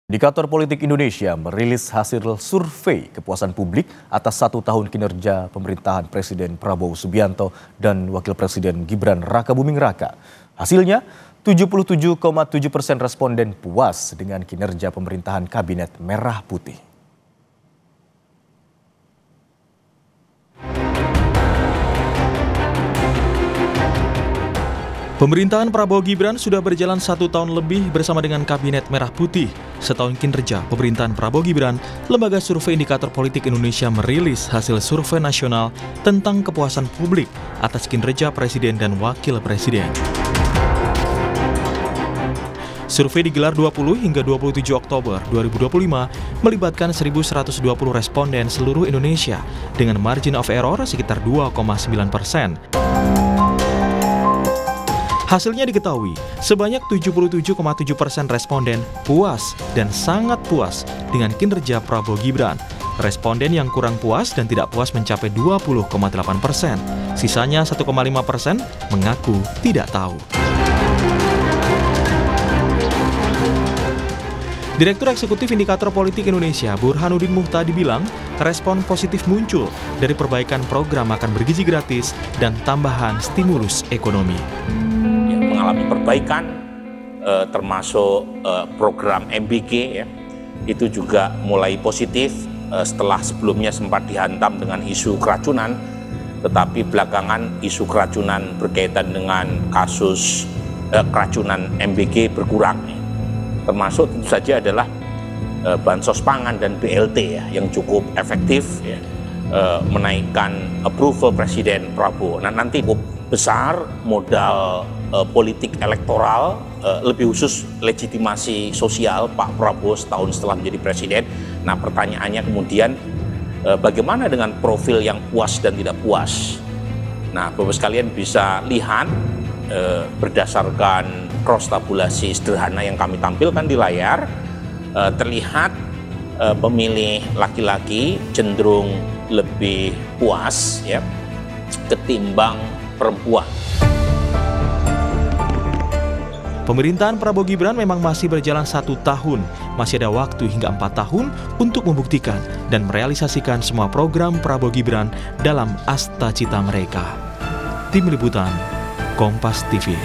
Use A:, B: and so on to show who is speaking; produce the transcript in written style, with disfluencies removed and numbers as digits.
A: Indikator Politik Indonesia merilis hasil survei kepuasan publik atas 1 tahun kinerja pemerintahan Presiden Prabowo Subianto dan Wakil Presiden Gibran Rakabuming Raka. Hasilnya, 77,7% responden puas dengan kinerja pemerintahan Kabinet Merah Putih.
B: Pemerintahan Prabowo Gibran sudah berjalan 1 tahun lebih bersama dengan Kabinet Merah Putih. Setahun kinerja pemerintahan Prabowo Gibran, Lembaga Survei Indikator Politik Indonesia merilis hasil survei nasional tentang kepuasan publik atas kinerja Presiden dan Wakil Presiden. Survei digelar 20 hingga 27 Oktober 2025 melibatkan 1.120 responden seluruh Indonesia dengan margin of error sekitar 2,9%. Hasilnya diketahui, sebanyak 77,7% responden puas dan sangat puas dengan kinerja Prabowo Gibran. Responden yang kurang puas dan tidak puas mencapai 20,8%. Sisanya 1,5% mengaku tidak tahu. Direktur Eksekutif Indikator Politik Indonesia, Burhanuddin Muhtadi bilang, respon positif muncul dari perbaikan program makan bergizi gratis dan tambahan stimulus ekonomi.
C: Mengalami perbaikan, termasuk program MBG ya, itu juga mulai positif setelah sebelumnya sempat dihantam dengan isu keracunan, tetapi belakangan isu keracunan berkaitan dengan kasus keracunan MBG berkurang. Termasuk tentu saja adalah bansos pangan dan BLT ya, yang cukup efektif ya, menaikkan approval Presiden Prabowo. Nah, nanti besar modal politik elektoral, lebih khusus legitimasi sosial Pak Prabowo setahun setelah menjadi presiden. Nah, pertanyaannya kemudian bagaimana dengan profil yang puas dan tidak puas? Nah, Bapak sekalian bisa lihat berdasarkan cross tabulasi sederhana yang kami tampilkan di layar, terlihat pemilih laki-laki cenderung lebih puas ya ketimbang perempuan.
B: Pemerintahan Prabowo Gibran memang masih berjalan 1 tahun. Masih ada waktu hingga 4 tahun untuk membuktikan dan merealisasikan semua program Prabowo Gibran dalam asta cita mereka. Tim Liputan, Kompas TV.